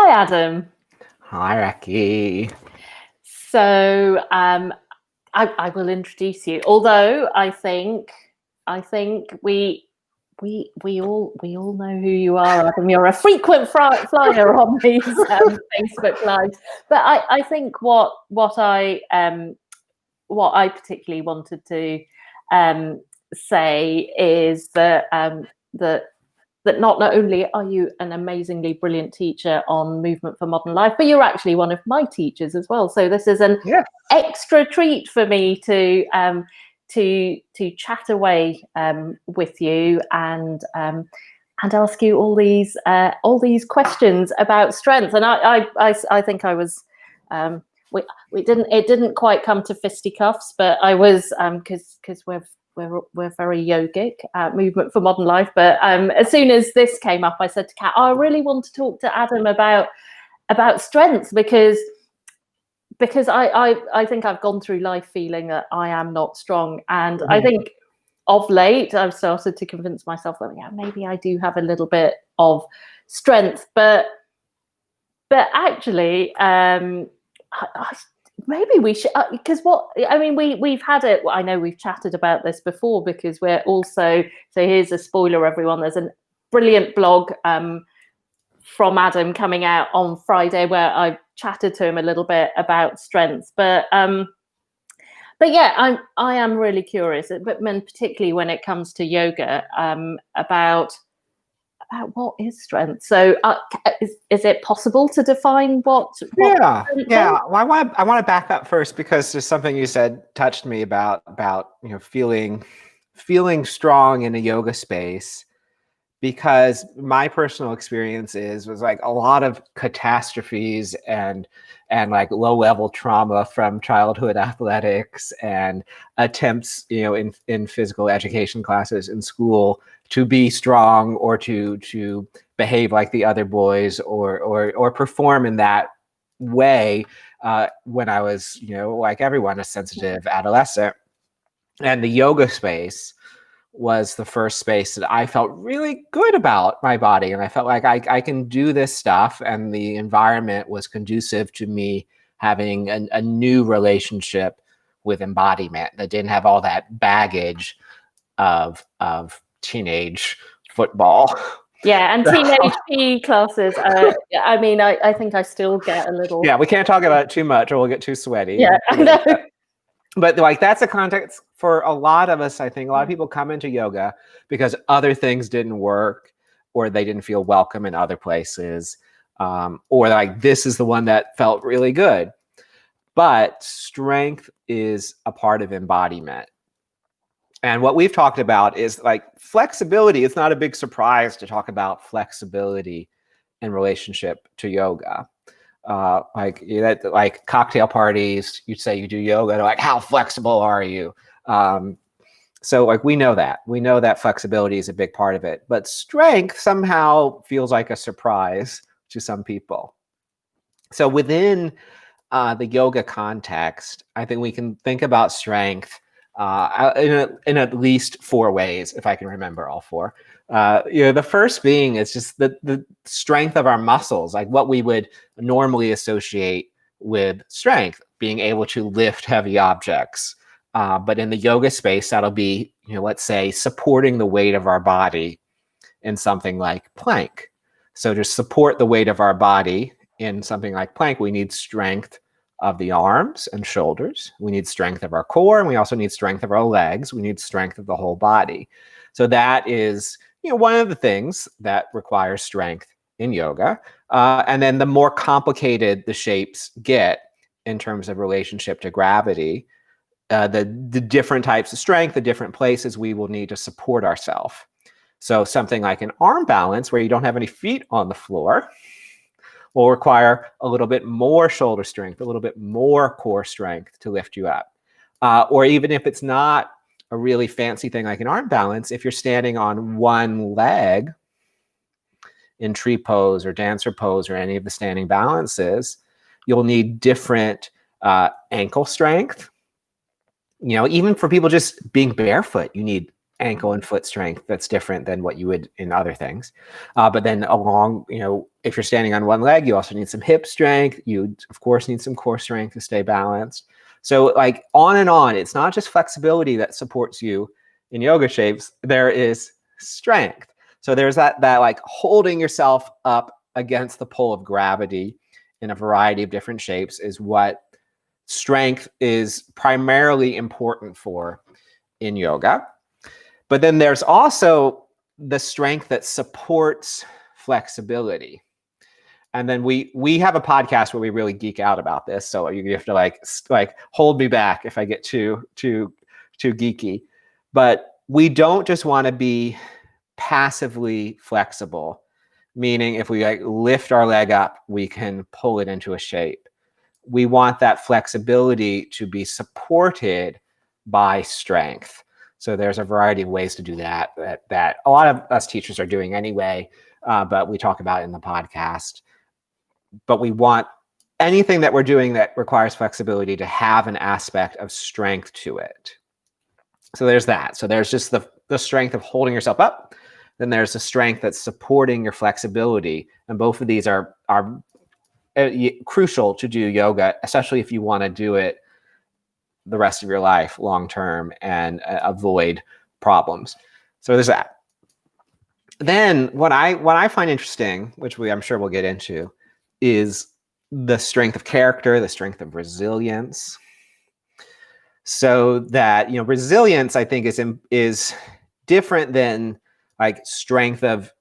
Hi, Adam. Hi, Raki. So I will introduce you. Although I think we all know who you are, Adam. You're a frequent flyer on these Facebook lives. But I think what I particularly wanted to say is that not only are you an amazingly brilliant teacher on movement for modern life, but you're actually one of my teachers as well. So this is an extra treat for me to chat away with you and ask you all these questions about strength. And I think I was it didn't quite come to fisticuffs, but I was because we're very yogic movement for modern life. But as soon as this came up, I said to Kat, I really want to talk to Adam about strength because I think I've gone through life feeling that I am not strong, and I think of late I've started to convince myself that maybe I do have a little bit of strength, but actually maybe we should, because we've had it. I know we've chatted about this before because we're also, so here's a spoiler, everyone. There's a brilliant blog from Adam coming out on Friday where I chatted to him a little bit about strength. But yeah, I am really curious, but particularly when it comes to yoga, about what is strength. So is it possible to define what Yeah. Well, I want to back up first because there's something you said touched me about feeling strong in a yoga space, because my personal experience was like a lot of catastrophes and like low level trauma from childhood athletics and attempts in physical education classes in school to be strong or to behave like the other boys or perform in that way when I was like everyone, a sensitive adolescent. And the yoga space was the first space that I felt really good about my body. And I felt like I can do this stuff. And the environment was conducive to me having a new relationship with embodiment that didn't have all that baggage of teenage football. Yeah, and teenage PE classes. I think I still get a little. Yeah, we can't talk about it too much or we'll get too sweaty. Yeah, I know. But like that's a context for a lot of us. I think a lot of people come into yoga because other things didn't work or they didn't feel welcome in other places, or like this is the one that felt really good. But strength is a part of embodiment. And what we've talked about is like flexibility. It's not a big surprise to talk about flexibility in relationship to yoga. Like cocktail parties, you'd say you do yoga, they're like, how flexible are you? So like we know that flexibility is a big part of it, but strength somehow feels like a surprise to some people. So within the yoga context, I think we can think about strength in at least 4 ways, if I can remember all 4. The first being is just the strength of our muscles, like what we would normally associate with strength, being able to lift heavy objects. But in the yoga space, that'll be, let's say, supporting the weight of our body in something like plank. So to support the weight of our body in something like plank, we need strength of the arms and shoulders. We need strength of our core, and we also need strength of our legs. We need strength of the whole body. So that is, one of the things that requires strength in yoga. And then the more complicated the shapes get in terms of relationship to gravity, the different types of strength, the different places we will need to support ourselves. So something like an arm balance where you don't have any feet on the floor will require a little bit more shoulder strength, a little bit more core strength to lift you up. Or even if it's not a really fancy thing like an arm balance, if you're standing on one leg in tree pose or dancer pose or any of the standing balances, you'll need different ankle strength. Even for people just being barefoot, you need ankle and foot strength that's different than what you would in other things. But then along, if you're standing on one leg, you also need some hip strength. You, of course, need some core strength to stay balanced. So like on and on, it's not just flexibility that supports you in yoga shapes. There is strength. So there's that like holding yourself up against the pull of gravity in a variety of different shapes is what strength is primarily important for in yoga. But then there's also the strength that supports flexibility. And then we have a podcast where we really geek out about this. So you have to like hold me back if I get too geeky. But we don't just want to be passively flexible, meaning if we like lift our leg up, we can pull it into a shape. We want that flexibility to be supported by strength. So there's a variety of ways to do that a lot of us teachers are doing anyway, but we talk about it in the podcast. But we want anything that we're doing that requires flexibility to have an aspect of strength to it. So there's that. So there's just the strength of holding yourself up. Then there's the strength that's supporting your flexibility. And both of these are crucial to do yoga, especially if you want to do it the rest of your life long term and avoid problems. So there's that. Then what I find interesting, which I'm sure we'll get into, is the strength of character, the strength of resilience. So that resilience, I think, is different than like strength of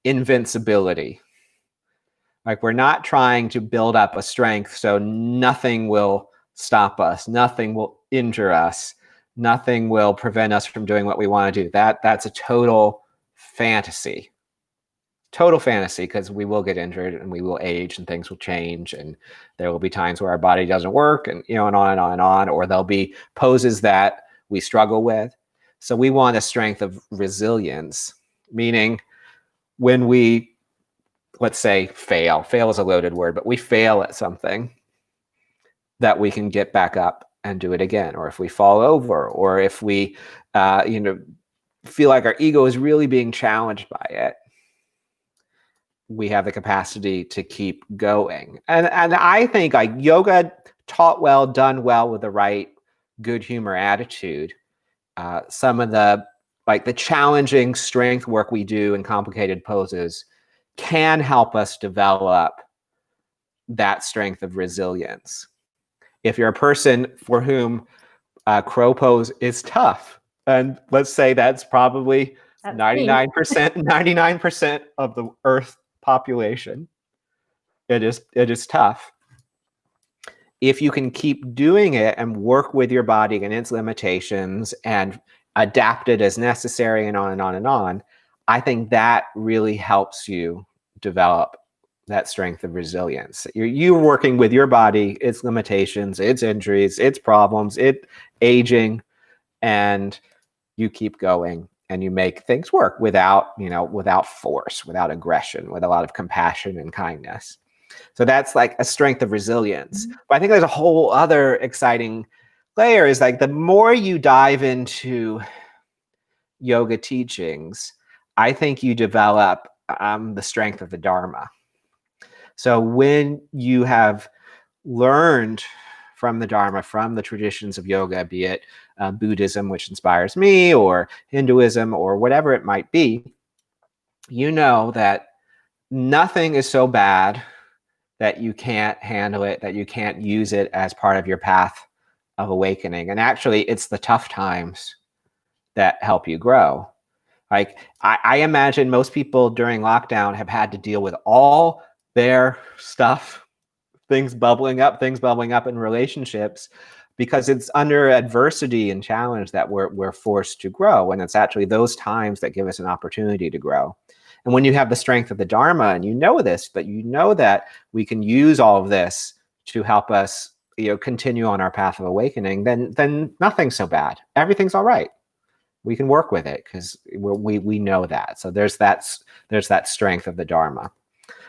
invincibility. Like we're not trying to build up a strength so nothing will stop us, nothing will injure us, nothing will prevent us from doing what we want to do. That's a total fantasy. Total fantasy, because we will get injured and we will age and things will change and there will be times where our body doesn't work and and on and on and on, or there'll be poses that we struggle with. So we want a strength of resilience, meaning when we, let's say, fail is a loaded word, but we fail at something, that we can get back up and do it again. Or if we fall over, or if we feel like our ego is really being challenged by it, we have the capacity to keep going. And I think like yoga taught well, done well with the right good humor attitude, some of the challenging strength work we do in complicated poses can help us develop that strength of resilience. If you're a person for whom crow pose is tough, and let's say that's probably 99% of the Earth population, it is tough. If you can keep doing it and work with your body and its limitations and adapt it as necessary and on and on and on, I think that really helps you develop that strength of resilience. You're working with your body, its limitations, its injuries, its problems, its aging, and you keep going and you make things work without force, without aggression, with a lot of compassion and kindness. So that's like a strength of resilience. Mm-hmm. But I think there's a whole other exciting layer, is like the more you dive into yoga teachings, I think you develop the strength of the Dharma. So when you have learned from the Dharma, from the traditions of yoga, be it Buddhism, which inspires me, or Hinduism, or whatever it might be, you know that nothing is so bad that you can't handle it, that you can't use it as part of your path of awakening. And actually, it's the tough times that help you grow. Like I imagine most people during lockdown have had to deal with all their stuff, things bubbling up in relationships, because it's under adversity and challenge that we're forced to grow. And it's actually those times that give us an opportunity to grow. And when you have the strength of the Dharma, and you know this, but you know that we can use all of this to help us, continue on our path of awakening, then nothing's so bad. Everything's all right. We can work with it because we know that. So there's that strength of the Dharma.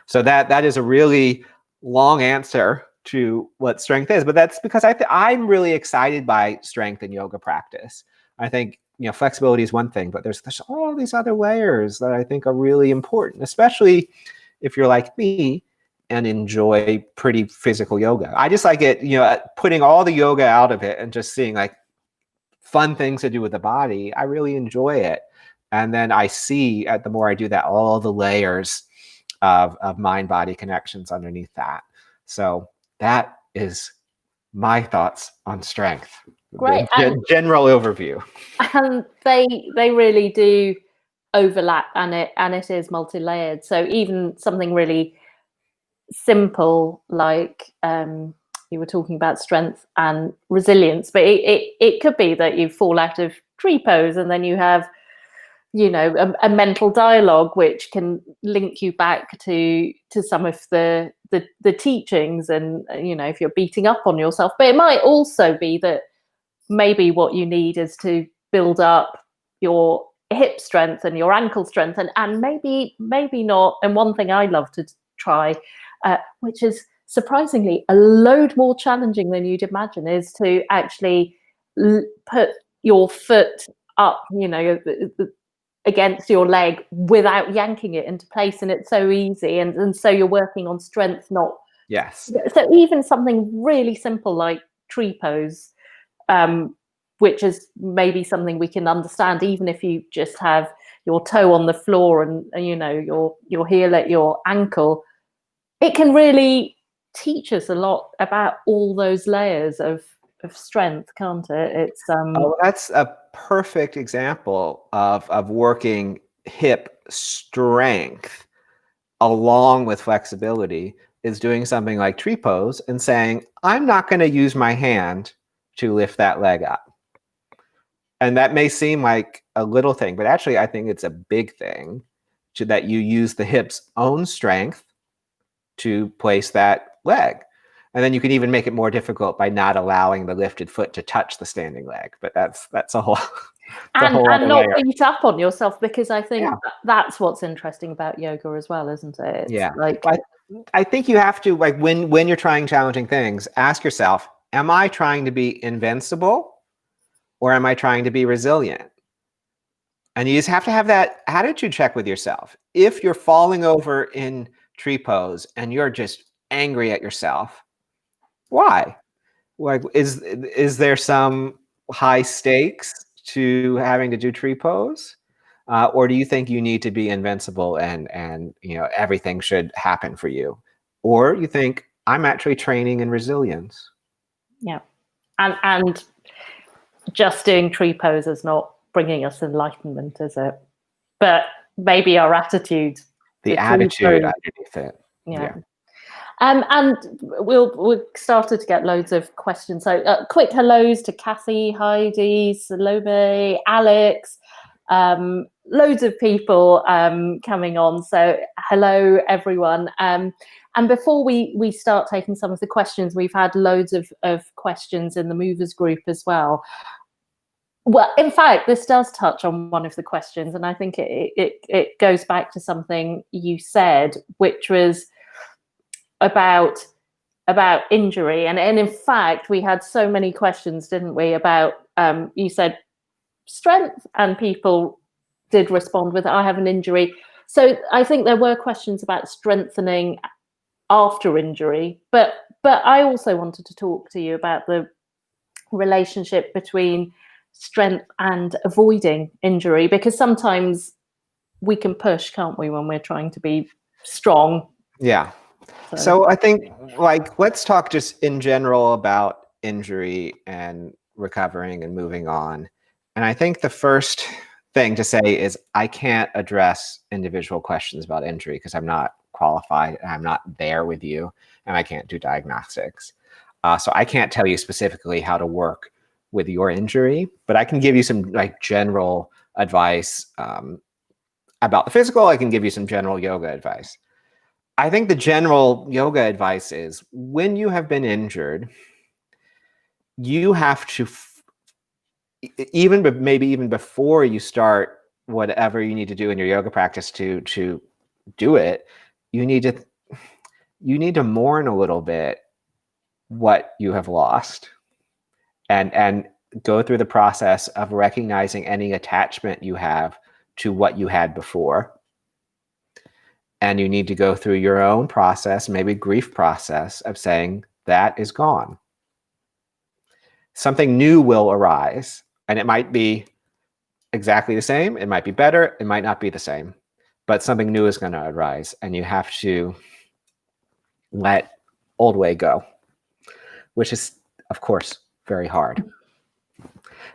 So that is a really long answer to what strength is, but that's because I'm really excited by strength in yoga practice. I think flexibility is one thing, but there's all these other layers that I think are really important, especially if you're like me and enjoy pretty physical yoga. I just like it, putting all the yoga out of it and just seeing like fun things to do with the body. I really enjoy it. And then I see, the more I do that, all the layers of mind-body connections underneath that. So that is my thoughts on strength. Great. General overview. And they really do overlap, and it is multi-layered. So even something really simple like you were talking about strength and resilience, but it could be that you fall out of tree pose and then you have a mental dialogue which can link you back to some of the teachings, and if you're beating up on yourself. But it might also be that maybe what you need is to build up your hip strength and your ankle strength, and maybe not. And one thing I love to try, which is surprisingly a load more challenging than you'd imagine, is to actually put your foot up, against your leg without yanking it into place. And it's so easy. And so you're working on strength, not. Yes. So even something really simple like tree pose, which is maybe something we can understand, even if you just have your toe on the floor and your heel at your ankle, it can really teach us a lot about all those layers of strength, can't it? It's that's a perfect example of working hip strength along with flexibility, is doing something like tree pose and saying, I'm not going to use my hand to lift that leg up. And that may seem like a little thing, but actually I think it's a big thing, that you use the hip's own strength to place that leg. And then you can even make it more difficult by not allowing the lifted foot to touch the standing leg. But that's a whole and not layer. beat up on yourself, because I think that's what's interesting about yoga as well, isn't it? It's like, I think you have to, like, when you're trying challenging things, ask yourself, am I trying to be invincible or am I trying to be resilient? And you just have to have that attitude check with yourself. If you're falling over in tree pose and you're just angry at yourself, why? Like, is there some high stakes to having to do tree pose? Or do you think you need to be invincible and everything should happen for you? Or you think, I'm actually training in resilience? Yeah. And just doing tree pose is not bringing us enlightenment, is it? But maybe our attitude. The attitude underneath it. Yeah. And we'll started to get loads of questions. So quick hellos to Kathy, Heidi, Salome, Alex, loads of people coming on. So hello, everyone. And before we start taking some of the questions, we've had loads of questions in the movers group as well. Well, in fact, this does touch on one of the questions, and I think it goes back to something you said, which was about injury. And in fact, we had so many questions, didn't we, about you said strength, and people did respond with, I have an injury. So I think there were questions about strengthening after injury, but I also wanted to talk to you about the relationship between strength and avoiding injury, because sometimes we can push, can't we, when we're trying to be strong? Yeah. So I think, like, let's talk just in general about injury and recovering and moving on. And I think the first thing to say is I can't address individual questions about injury because I'm not qualified and I'm not there with you, and I can't do diagnostics. So I can't tell you specifically how to work with your injury, but I can give you some like general advice about the physical. I can give you some general yoga advice. I think the general yoga advice is, when you have been injured, you have to, maybe even before you start whatever you need to do in your yoga practice to do it, you need to mourn a little bit what you have lost, and go through the process of recognizing any attachment you have to what you had before. And you need to go through your own process, maybe grief process, of saying that is gone. Something new will arise, and it might be exactly the same. It might be better. It might not be the same, but something new is going to arise, and you have to let old way go, which is, of course, very hard.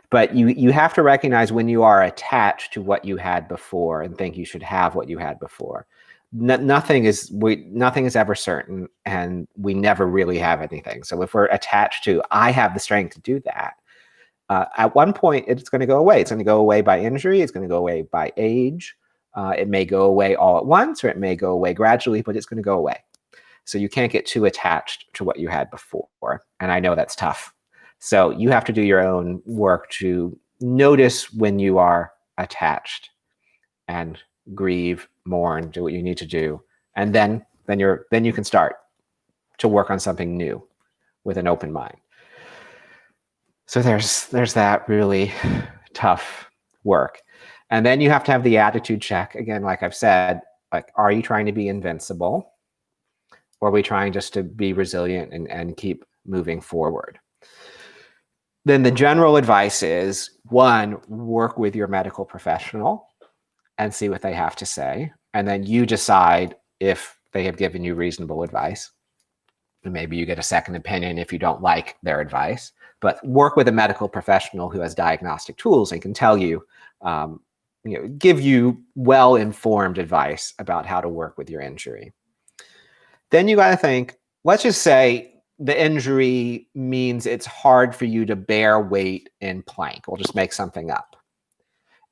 But you have to recognize when you are attached to what you had before and think you should have what you had before. Nothing is ever certain, and we never really have anything. So if we're attached to, I have the strength to do that, at one point it's going to go away. It's going to go away by injury. It's going to go away by age. It may go away all at once, or it may go away gradually, but it's going to go away. So you can't get too attached to what you had before. And I know that's tough. So you have to do your own work to notice when you are attached and grieve, mourn, do what you need to do. And then you can start to work on something new with an open mind. So there's that really tough work. And then you have to have the attitude check. Again, like I've said, like, are you trying to be invincible? Or are we trying just to be resilient and keep moving forward? Then the general advice is, one, work with your medical professional and see what they have to say. And then you decide if they have given you reasonable advice. And maybe you get a second opinion if you don't like their advice. But work with a medical professional who has diagnostic tools and can tell you, give you well-informed advice about how to work with your injury. Then you got to think, let's just say the injury means it's hard for you to bear weight in plank. We'll just make something up.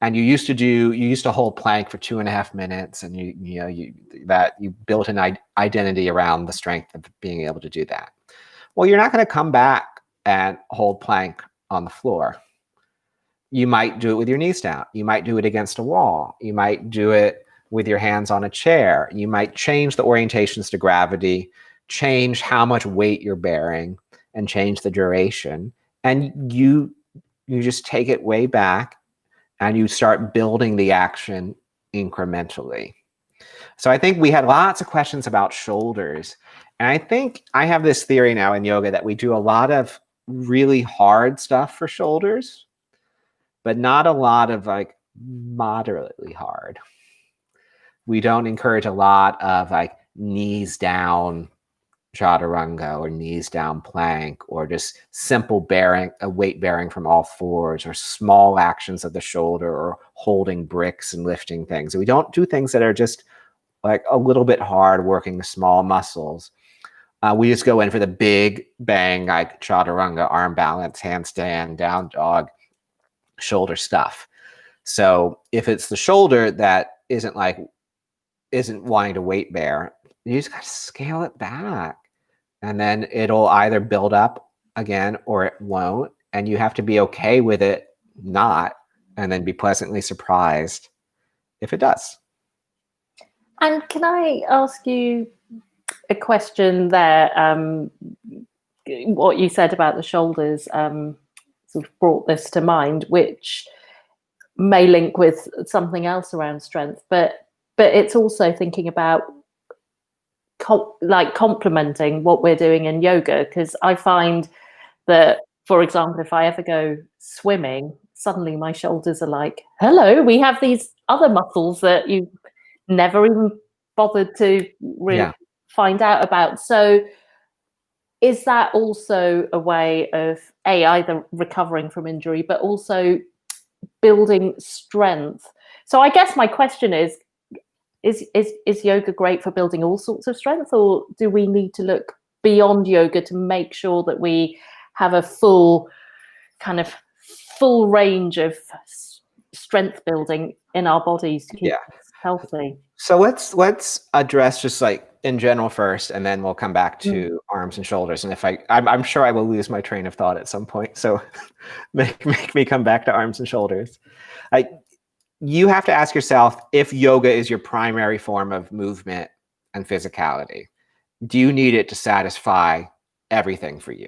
And you used to hold plank for 2.5 minutes, and you built an identity around the strength of being able to do that. Well, you're not going to come back and hold plank on the floor. You might do it with your knees down. You might do it against a wall. You might do it with your hands on a chair. You might change the orientations to gravity, change how much weight you're bearing, and change the duration. And you just take it way back, and you start building the action incrementally. So I think we had lots of questions about shoulders. And I think I have this theory now in yoga that we do a lot of really hard stuff for shoulders, but not a lot of like moderately hard. We don't encourage a lot of like knees down chaturanga or knees down plank, or just simple weight bearing from all fours, or small actions of the shoulder, or holding bricks and lifting things. We don't do things that are just like a little bit hard, working the small muscles. We just go in for the big bang, like chaturanga, arm balance, handstand, down dog, shoulder stuff. So if it's the shoulder that isn't wanting to weight bear, you just got to scale it back. And then it'll either build up again or it won't. And you have to be okay with it not, and then be pleasantly surprised if it does. And can I ask you a question there? What you said about the shoulders sort of brought this to mind, which may link with something else around strength, but it's also thinking about complementing what we're doing in yoga, because I find that, for example, if I ever go swimming, suddenly my shoulders are like, hello, we have these other muscles that you never even bothered to really find out about. So is that also a way of either recovering from injury, but also building strength? So I guess my question is yoga great for building all sorts of strength, or do we need to look beyond yoga to make sure that we have a full range of strength building in our bodies to keep us healthy? So let's address just like in general first, and then we'll come back to arms and shoulders. And if I'm sure I will lose my train of thought at some point, so make me come back to arms and shoulders. You have to ask yourself, if yoga is your primary form of movement and physicality, do you need it to satisfy everything for you?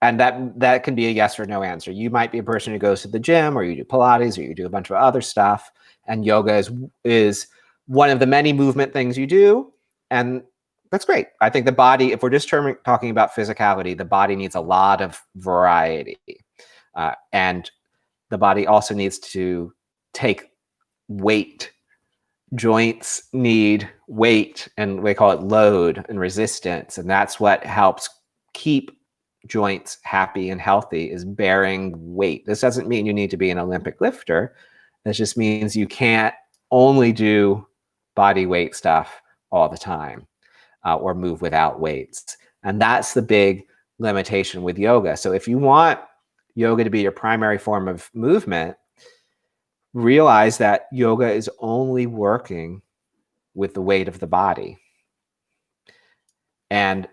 And that can be a yes or no answer. You might be a person who goes to the gym, or you do Pilates, or you do a bunch of other stuff, and yoga is one of the many movement things you do, and that's great. I think the body, if we're just talking about physicality, the body needs a lot of variety, and the body also needs to take weight. Joints need weight, and we call it load and resistance, and that's what helps keep joints happy and healthy, is bearing weight. This doesn't mean you need to be an Olympic lifter. This just means you can't only do body weight stuff all the time, or move without weights. And that's the big limitation with yoga. So if you want yoga to be your primary form of movement, realize that yoga is only working with the weight of the body. And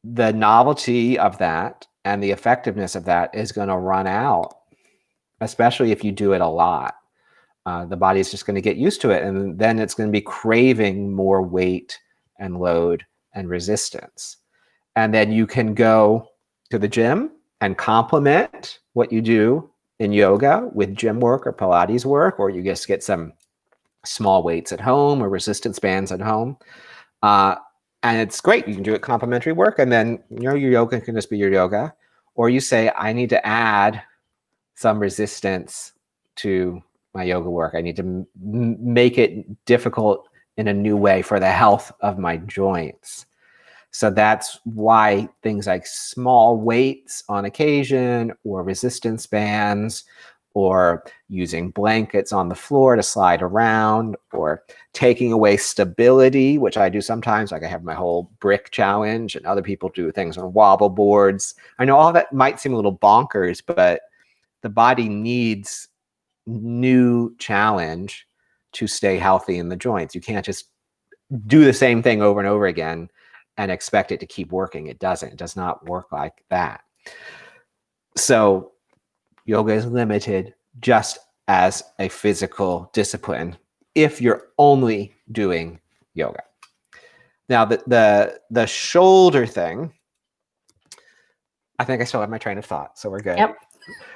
the novelty of that and the effectiveness of that is going to run out, especially if you do it a lot. The body is just going to get used to it, and then it's going to be craving more weight and load and resistance. And then you can go to the gym and complement what you do in yoga with gym work or Pilates work, or you just get some small weights at home or resistance bands at home. And it's great. You can do it complementary work, and then your yoga can just be your yoga. Or you say, I need to add some resistance to my yoga work. I need to make it difficult in a new way for the health of my joints. So that's why things like small weights on occasion, or resistance bands, or using blankets on the floor to slide around, or taking away stability, which I do sometimes. Like I have my whole brick challenge, and other people do things on wobble boards. I know all that might seem a little bonkers, but the body needs new challenge to stay healthy in the joints. You can't just do the same thing over and over again and expect it to keep working. It doesn't. It does not work like that. So yoga is limited just as a physical discipline if you're only doing yoga. Now, the shoulder thing, I think I still have my train of thought, so we're good. Yep.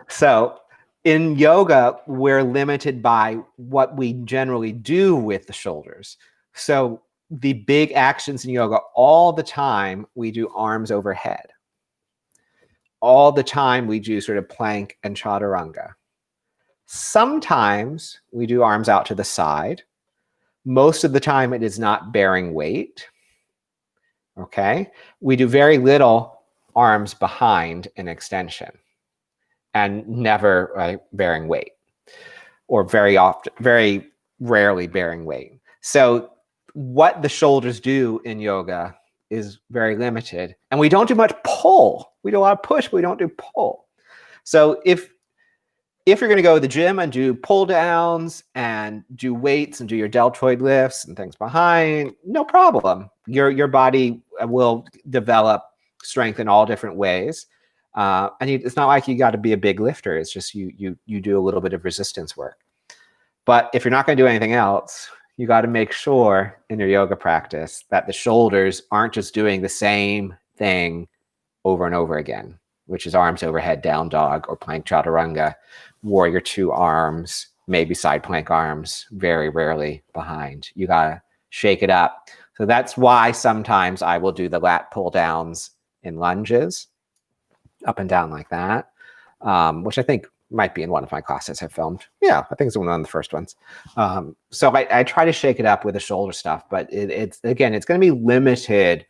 So in yoga, we're limited by what we generally do with the shoulders. So the big actions in yoga, all the time, we do arms overhead. All the time, we do sort of plank and chaturanga. Sometimes we do arms out to the side. Most of the time, it is not bearing weight. Okay? We do very little arms behind in extension, and never bearing weight, or very rarely bearing weight. So what the shoulders do in yoga is very limited, and we don't do much pull. We do a lot of push, but we don't do pull. So if you're going to go to the gym and do pull downs and do weights and do your deltoid lifts and things behind, no problem. Your body will develop strength in all different ways. And it's not like you got to be a big lifter. It's just you do a little bit of resistance work. But if you're not going to do anything else, you got to make sure in your yoga practice that the shoulders aren't just doing the same thing over and over again, which is arms overhead, down dog, or plank chaturanga, warrior two arms, maybe side plank arms, very rarely behind. You got to shake it up. So that's why sometimes I will do the lat pull downs in lunges, up and down like that, which I think might be in one of my classes I've filmed. Yeah, I think it's one of the first ones. So I try to shake it up with the shoulder stuff, but it's going to be limited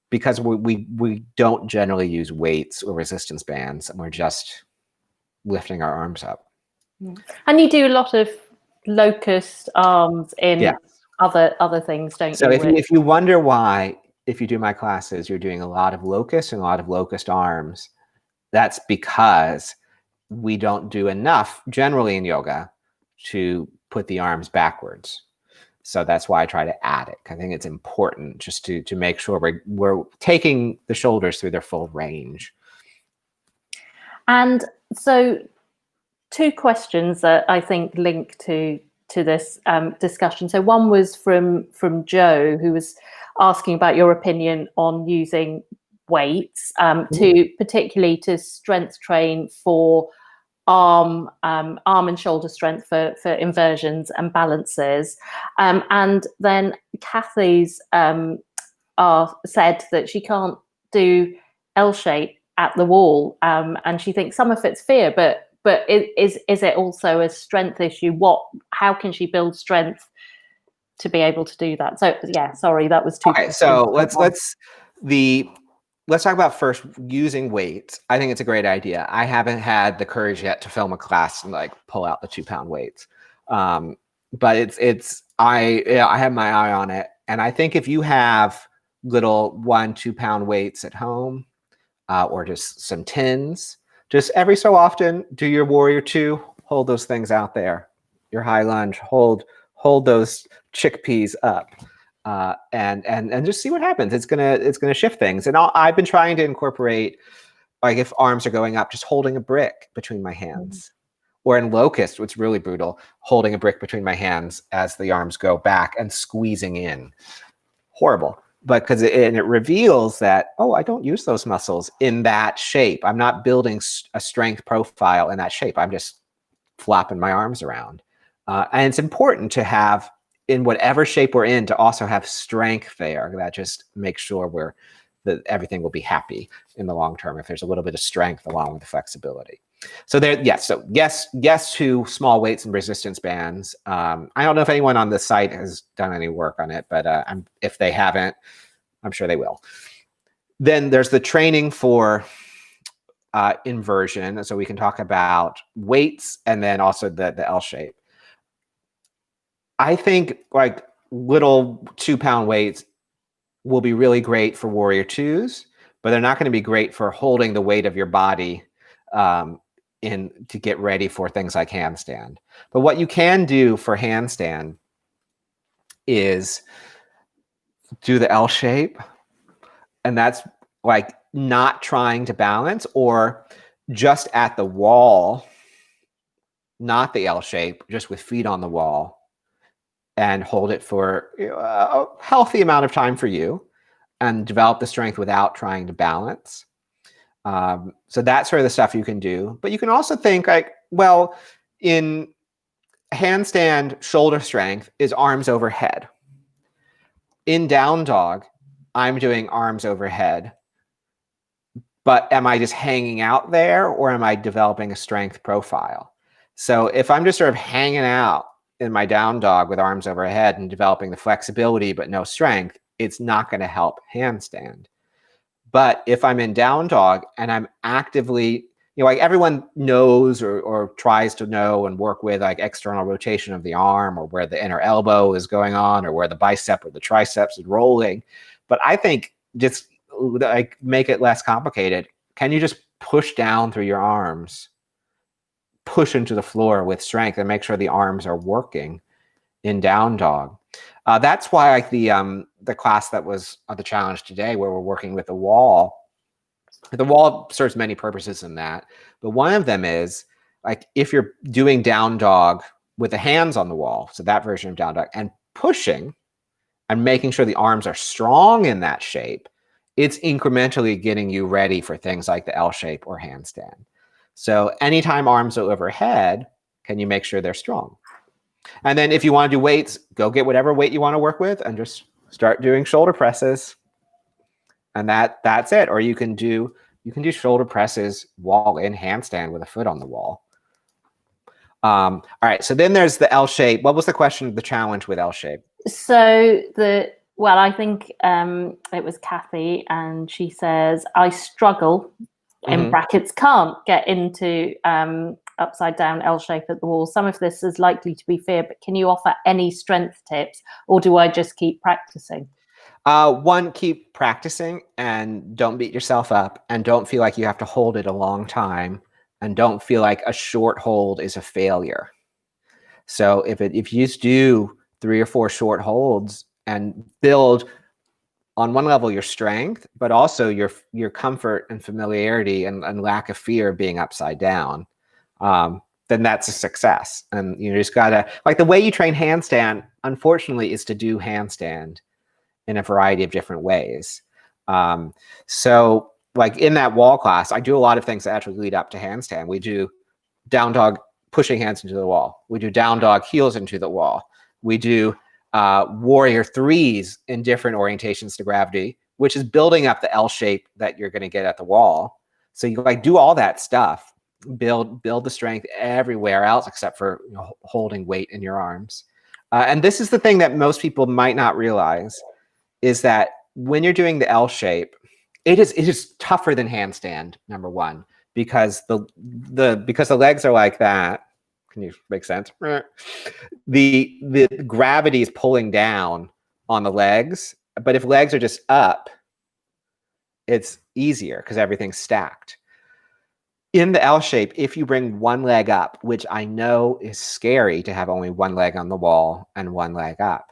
because we don't generally use weights or resistance bands, and we're just lifting our arms up. And you do a lot of locust arms in other things, don't you? So if you wonder why, if you do my classes, you're doing a lot of locust and a lot of locust arms, that's because we don't do enough generally in yoga to put the arms backwards. So that's why I try to add it. I think it's important just to make sure we're taking the shoulders through their full range. And so 2 questions that I think link to this discussion. So one was from Joe, who was asking about your opinion on using weights, to particularly to strength train for arm and shoulder strength for inversions and balances. And then Kathy's said that she can't do L shape at the wall, and she thinks some of it's fear, but is it also a strength issue? How can she build strength to be able to do that? So yeah, sorry, that was too. Okay, so let's talk about first using weights. I think it's a great idea. I haven't had the courage yet to film a class and like pull out the 2-pound weights, but I have my eye on it, and I think if you have little 1-2 pound weights at home, or just some tins, just every so often do your warrior 2, hold those things out there, your high lunge, hold those chickpeas up, and just see what happens. It's gonna shift things. And I've been trying to incorporate, like if arms are going up, just holding a brick between my hands, or in locust, what's really brutal, holding a brick between my hands as the arms go back and squeezing in. Horrible. But because it reveals that, oh, I don't use those muscles in that shape. I'm not building a strength profile in that shape. I'm just flopping my arms around. And it's important to have, in whatever shape we're in, to also have strength there. That just makes sure that everything will be happy in the long term if there's a little bit of strength along with the flexibility. So yes to small weights and resistance bands. I don't know if anyone on the site has done any work on it, but if they haven't, I'm sure they will. Then there's the training for inversion. So we can talk about weights and then also the L shape. I think like little 2-pound weights will be really great for warrior 2s, but they're not going to be great for holding the weight of your body to get ready for things like handstand. But what you can do for handstand is do the L shape, and that's like not trying to balance, or just at the wall, not the L shape, just with feet on the wall, and hold it for a healthy amount of time for you and develop the strength without trying to balance. So that's sort of the stuff you can do. But you can also think like, well, in handstand, shoulder strength is arms overhead. In down dog, I'm doing arms overhead. But am I just hanging out there, or am I developing a strength profile? So if I'm just sort of hanging out in my down dog with arms overhead and developing the flexibility but no strength, it's not going to help handstand. But if I'm in down dog and I'm actively, like everyone knows or tries to know and work with like external rotation of the arm, or where the inner elbow is going on, or where the bicep or the triceps is rolling. But I think just like make it less complicated. Can you just push down through your arms, push into the floor with strength, and make sure the arms are working in down dog? That's why like the class that was the challenge today, where we're working with the wall serves many purposes in that. But one of them is like if you're doing down dog with the hands on the wall, so that version of down dog, and pushing and making sure the arms are strong in that shape, it's incrementally getting you ready for things like the L shape or handstand. So anytime arms are overhead, can you make sure they're strong? And then if you want to do weights, go get whatever weight you want to work with and just start doing shoulder presses. And that's it. Or you can do shoulder presses while in handstand with a foot on the wall. All right. So then there's the L shape. What was the question, the challenge with L shape? So I think it was Kathy, and she says, I struggle, in brackets, can't get into upside down L shape at the wall. Some of this is likely to be fear, but can you offer any strength tips, or do I just keep practicing? One, keep practicing and don't beat yourself up, and don't feel like you have to hold it a long time, and don't feel like a short hold is a failure. So if you just do 3 or 4 short holds and build on one level your strength, but also your comfort and familiarity and lack of fear of being upside down, then that's a success. And you just gotta, like the way you train handstand, unfortunately, is to do handstand in a variety of different ways. So like in that wall class, I do a lot of things that actually lead up to handstand. We do down dog, pushing hands into the wall. We do down dog, heels into the wall. We do warrior threes in different orientations to gravity, which is building up the L shape that you're going to get at the wall. So you like do all that stuff, build the strength everywhere else except for holding weight in your arms. And this is the thing that most people might not realize is that when you're doing the L shape, it is tougher than handstand, number one, because the legs are like that. Can you make sense? The gravity is pulling down on the legs, but if legs are just up, it's easier because everything's stacked. In the L shape, if you bring one leg up, which I know is scary to have only one leg on the wall and one leg up,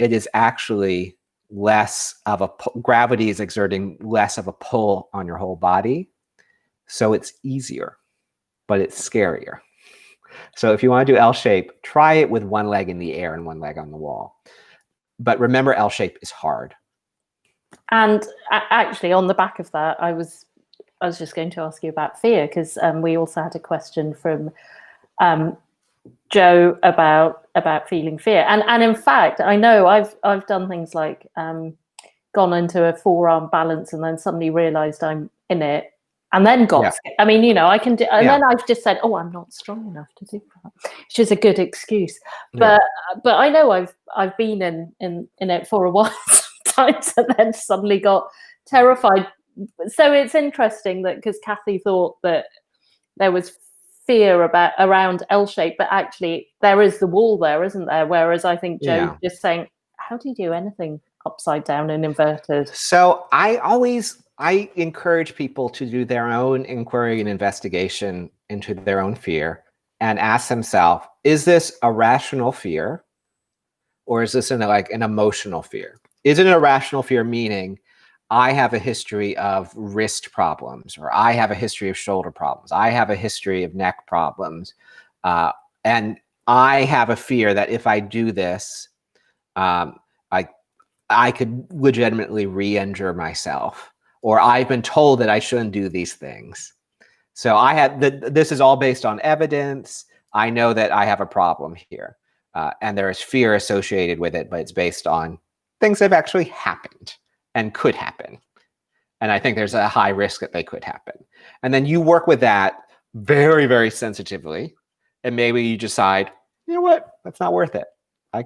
it is actually less of a gravity is exerting less of a pull on your whole body. So it's easier, but it's scarier. So if you want to do L shape, try it with one leg in the air and one leg on the wall. But remember, L shape is hard. And actually, on the back of that, I was just going to ask you about fear, because we also had a question from Joe about feeling fear. And in fact, I know I've done things like gone into a forearm balance and then suddenly realized I'm in it. And then got scared. I mean, I can do, and then I've just said, "Oh, I'm not strong enough to do that," which is a good excuse. But I know I've been in it for a while sometimes, and then suddenly got terrified. So it's interesting that because Kathy thought that there was fear around L shape, but actually there is the wall there, isn't there? Whereas I think Joe's just saying, "How do you do anything upside down and inverted?" So I encourage people to do their own inquiry and investigation into their own fear and ask themselves, is this a rational fear or is this an emotional fear? Is it an irrational fear, meaning I have a history of wrist problems, or I have a history of shoulder problems, I have a history of neck problems, and I have a fear that if I do this, I could legitimately re-injure myself, or I've been told that I shouldn't do these things. So this is all based on evidence. I know that I have a problem here, and there is fear associated with it, but it's based on things that have actually happened and could happen. And I think there's a high risk that they could happen. And then you work with that very, very sensitively, and maybe you decide, you know what, that's not worth it.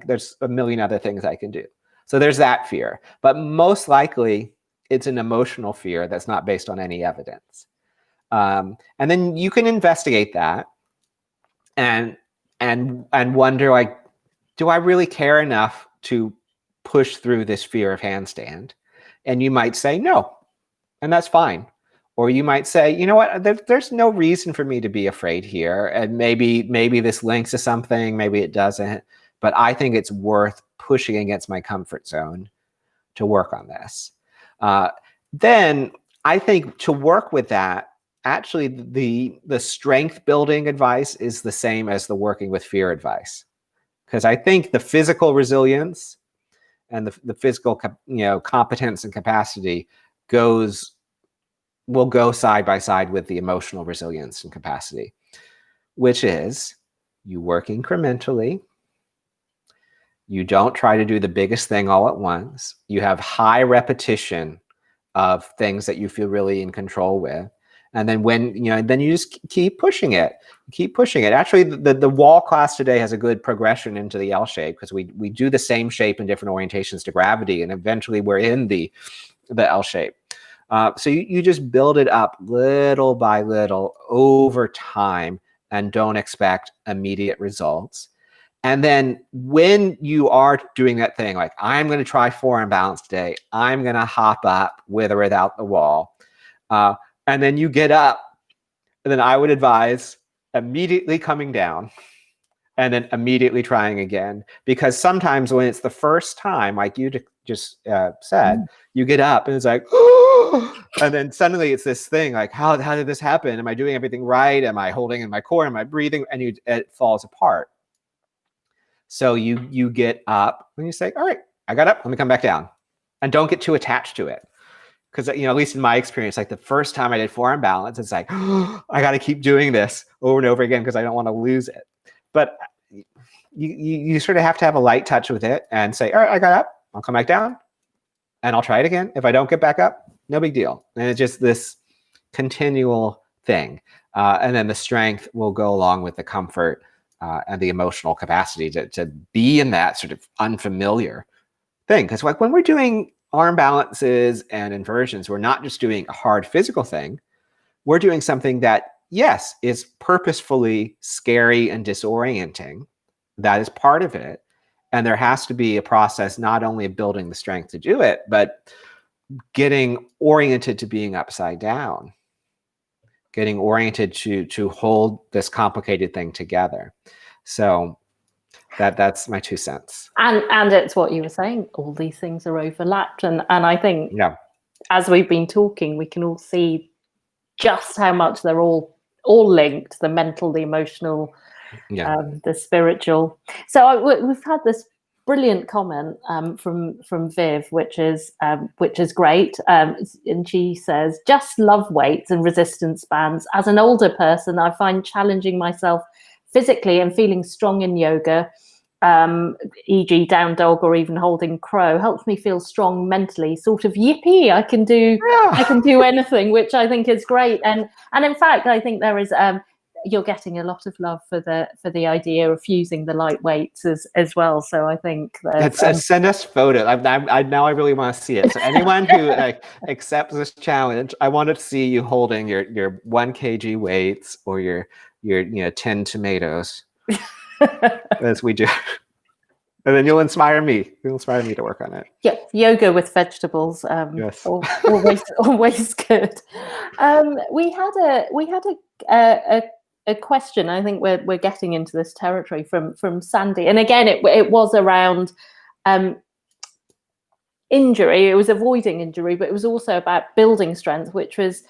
There's a million other things I can do. So there's that fear, but most likely it's an emotional fear that's not based on any evidence. And then you can investigate that and wonder, do I really care enough to push through this fear of handstand? And you might say no, and that's fine. Or you might say, you know what, there's no reason for me to be afraid here. And maybe this links to something, maybe it doesn't, but I think it's worth pushing against my comfort zone to work on this. Then I think to work with that, actually the strength building advice is the same as the working with fear advice. Because I think the physical resilience and the physical competence and capacity will go side by side with the emotional resilience and capacity, which is you work incrementally. You don't try to do the biggest thing all at once. You have high repetition of things that you feel really in control with. And then then you just keep pushing it. Actually, the wall class today has a good progression into the L shape because we do the same shape in different orientations to gravity, and eventually we're in the L shape. So you just build it up little by little over time and don't expect immediate results. And then when you are doing that thing, like I'm going to try forearm balance today, I'm going to hop up with or without the wall. And then you get up, and then I would advise immediately coming down and then immediately trying again. Because sometimes when it's the first time, like you just said, you get up and it's like, and then suddenly it's this thing like, how did this happen? Am I doing everything right? Am I holding in my core? Am I breathing? And it falls apart. So you get up and you say, all right, I got up, let me come back down. And don't get too attached to it. because, you know, at least in my experience, like the first time I did forearm balance, it's like, oh, I got to keep doing this over and over again because I don't want to lose it. But you sort of have to have a light touch with it and say, all right, I got up, I'll come back down and I'll try it again. If I don't get back up, no big deal. And it's just this continual thing. And then the strength will go along with the comfort and the emotional capacity to be in that sort of unfamiliar thing. Because like when we're doing arm balances and inversions, we're not just doing a hard physical thing. We're doing something that, yes, is purposefully scary and disorienting. That is part of it. And there has to be a process not only of building the strength to do it, but getting oriented to being upside down, getting oriented to hold this complicated thing together. So that's my 2 cents. And it's what you were saying, all these things are overlapped. And I think as we've been talking, we can all see just how much they're all linked, the mental, the emotional, the spiritual. So we've had this brilliant comment from Viv, which is great. And she says, just love weights and resistance bands. As an older person, I find challenging myself physically and feeling strong in yoga, e.g. down dog or even holding crow, helps me feel strong mentally, sort of yippee, I can do anything, which I think is great. And in fact, I think there is you're getting a lot of love for the idea of fusing the light weights as well. So I think send us photos. Now I really want to see it. So anyone who accepts this challenge, I want to see you holding your 1 kg weights or your 10 tomatoes as we do. And then you'll inspire me. You'll inspire me to work on it. Yeah, yoga with vegetables. Yes. always good. We had a question. I think we're getting into this territory from Sandy, and again, it was around injury. It was avoiding injury, but it was also about building strength, which was.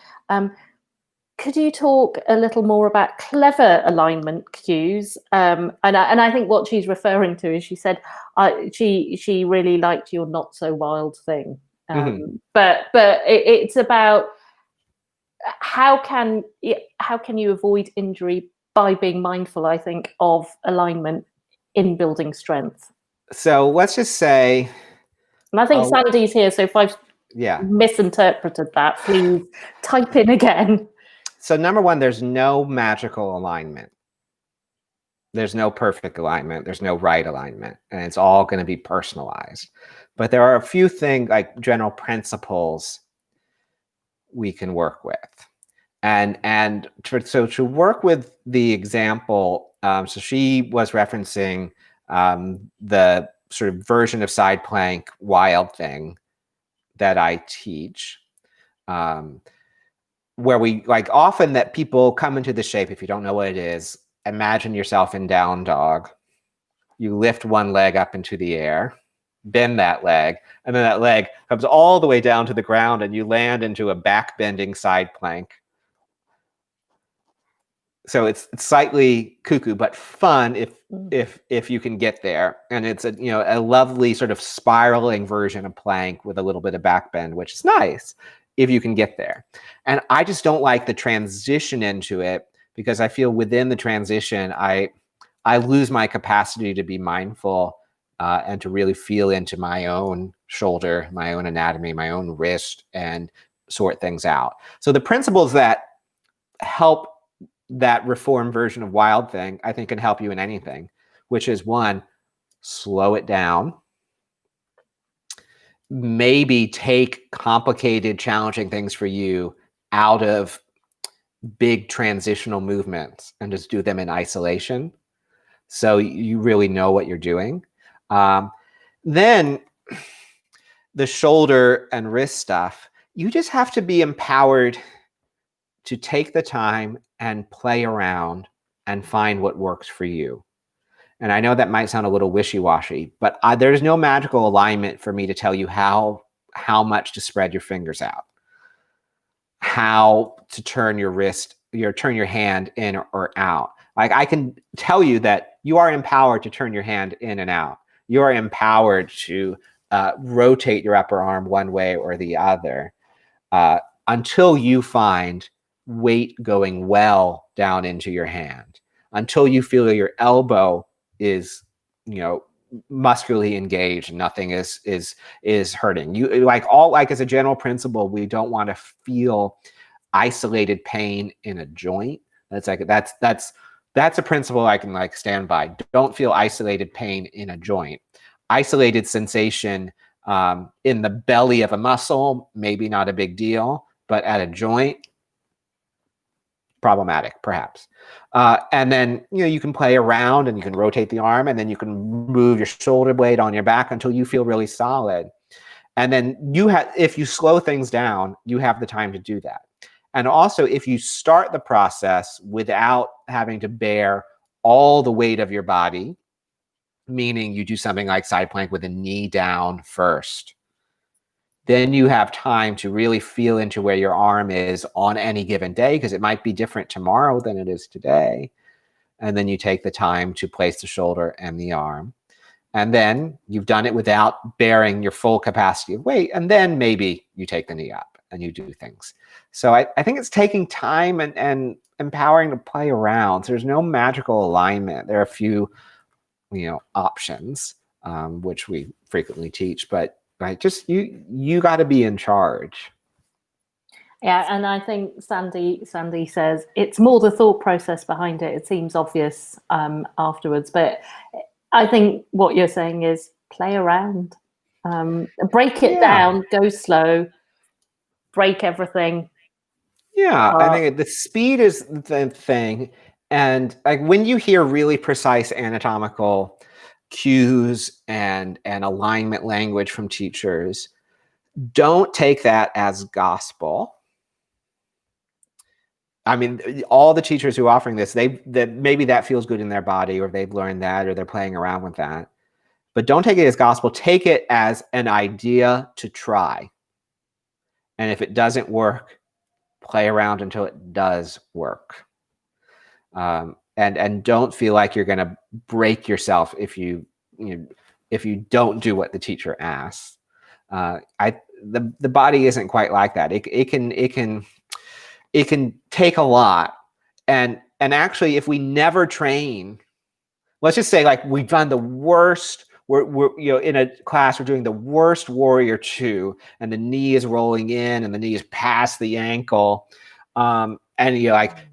Could you talk a little more about clever alignment cues? And I think what she's referring to is she said she really liked your not so wild thing, but it's about how can you avoid injury by being mindful, I think, of alignment in building strength. So let's just say, and I think Sandy's here, so if I've misinterpreted that, please type in again. So number one, there's no magical alignment. There's no perfect alignment. There's no right alignment. And it's all going to be personalized. But there are a few things, like general principles, we can work with. And so to work with the example, so she was referencing the sort of version of side plank wild thing that I teach. Where we often that people come into the shape, if you don't know what it is, imagine yourself in down dog. You lift one leg up into the air, bend that leg, and then that leg comes all the way down to the ground and you land into a back bending side plank. So it's slightly cuckoo, but fun if you can get there. And it's a lovely sort of spiraling version of plank with a little bit of back bend, which is nice if you can get there. And I just don't like the transition into it because I feel within the transition, I lose my capacity to be mindful and to really feel into my own shoulder, my own anatomy, my own wrist, and sort things out. So the principles that help that reformed version of wild thing, I think can help you in anything, which is one, slow it down. Maybe take complicated, challenging things for you out of big transitional movements and just do them in isolation. So you really know what you're doing. Then the shoulder and wrist stuff, you just have to be empowered to take the time and play around and find what works for you. And I know that might sound a little wishy-washy, but there's no magical alignment for me to tell you how much to spread your fingers out, how to turn your wrist, turn your hand in or out. Like I can tell you that you are empowered to turn your hand in and out. You are empowered to rotate your upper arm one way or the other. until you find weight going well down into your hand, until you feel your elbow is, muscularly engaged and nothing is hurting you. Like as a general principle, we don't want to feel isolated pain in a joint. That's a principle I can stand by. Don't feel isolated pain in a joint. Isolated sensation in the belly of a muscle, maybe not a big deal, but at a joint, problematic, perhaps. And then, you can play around and you can rotate the arm, and then you can move your shoulder blade on your back until you feel really solid. And then if you slow things down, you have the time to do that. And also, if you start the process without having to bear all the weight of your body, meaning you do something like side plank with a knee down first, then you have time to really feel into where your arm is on any given day, because it might be different tomorrow than it is today. And then you take the time to place the shoulder and the arm. And then you've done it without bearing your full capacity of weight. And then maybe you take the knee up and you do things. So I think it's taking time and empowering to play around. So there's no magical alignment. There are a few, options, which we frequently teach, but just you got to be in charge. Yeah, and I think Sandy says it's more the thought process behind it. It seems obvious afterwards, but I think what you're saying is play around, break it down, go slow, break everything. Yeah, I think the speed is the thing. And when you hear really precise anatomical cues and alignment language from teachers, don't take that as gospel. I mean, all the teachers who are offering this, maybe that feels good in their body, or they've learned that, or they're playing around with that. But don't take it as gospel. Take it as an idea to try. And if it doesn't work, play around until it does work. And don't feel like you're going to break yourself if you don't do what the teacher asks. The body isn't quite like that. It can take a lot. And actually, if we never train, let's just say we've done the worst. We're in a class, we're doing the worst warrior 2, and the knee is rolling in and the knee is past the ankle. And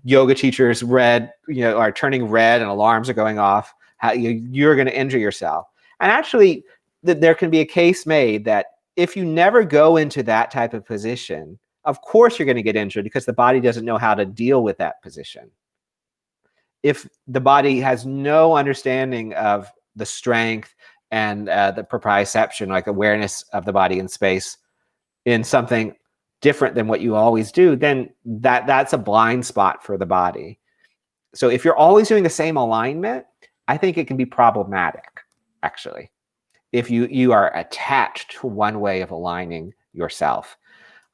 yoga teachers are turning red and alarms are going off. You're going to injure yourself. And actually, there can be a case made that if you never go into that type of position, of course you're going to get injured, because the body doesn't know how to deal with that position. If the body has no understanding of the strength and the proprioception, awareness of the body in space, in something different than what you always do, then that's a blind spot for the body. So if you're always doing the same alignment, I think it can be problematic, actually, if you are attached to one way of aligning yourself.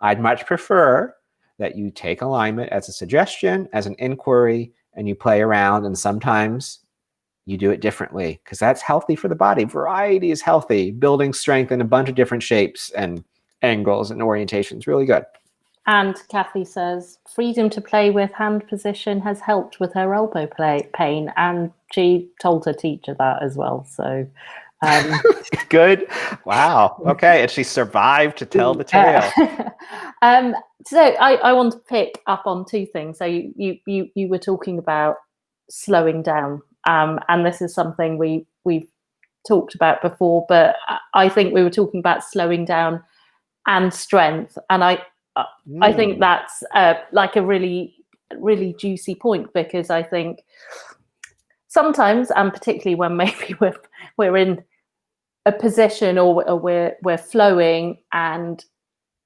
I'd much prefer that you take alignment as a suggestion, as an inquiry, and you play around, and sometimes you do it differently, because that's healthy for the body. Variety is healthy. Building strength in a bunch of different shapes and angles and orientations, really good. And Kathy says freedom to play with hand position has helped with her elbow pain, and she told her teacher that as well. So good. Wow. Okay. And she survived to tell the tale. So I want to pick up on two things. So you were talking about slowing down, and this is something we've talked about before, but I think we were talking about slowing down and strength, and I think that's a really, really juicy point, because I think sometimes, and particularly when maybe we're in a position or we're flowing and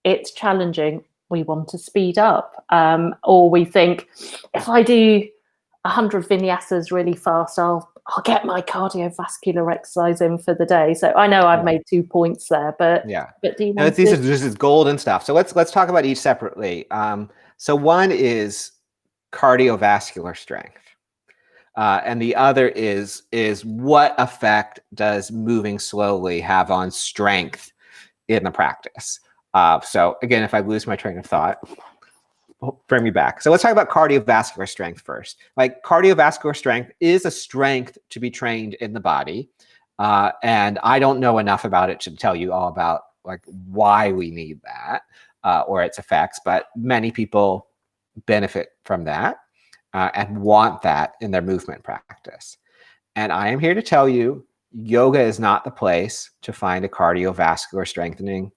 it's challenging, we want to speed up, or we think, if I do 100 vinyasas really fast, I'll get my cardiovascular exercise in for the day. So I know I've made 2 points there, but do you want this is golden stuff. So let's talk about each separately. So one is cardiovascular strength, and the other is what effect does moving slowly have on strength in the practice. So again, if I lose my train of thought, bring me back. So let's talk about cardiovascular strength first. Like, cardiovascular strength is a strength to be trained in the body. And I don't know enough about it to tell you all about like why we need that or its effects, but many people benefit from that and want that in their movement practice. And I am here to tell you, yoga is not the place to find a cardiovascular strengthening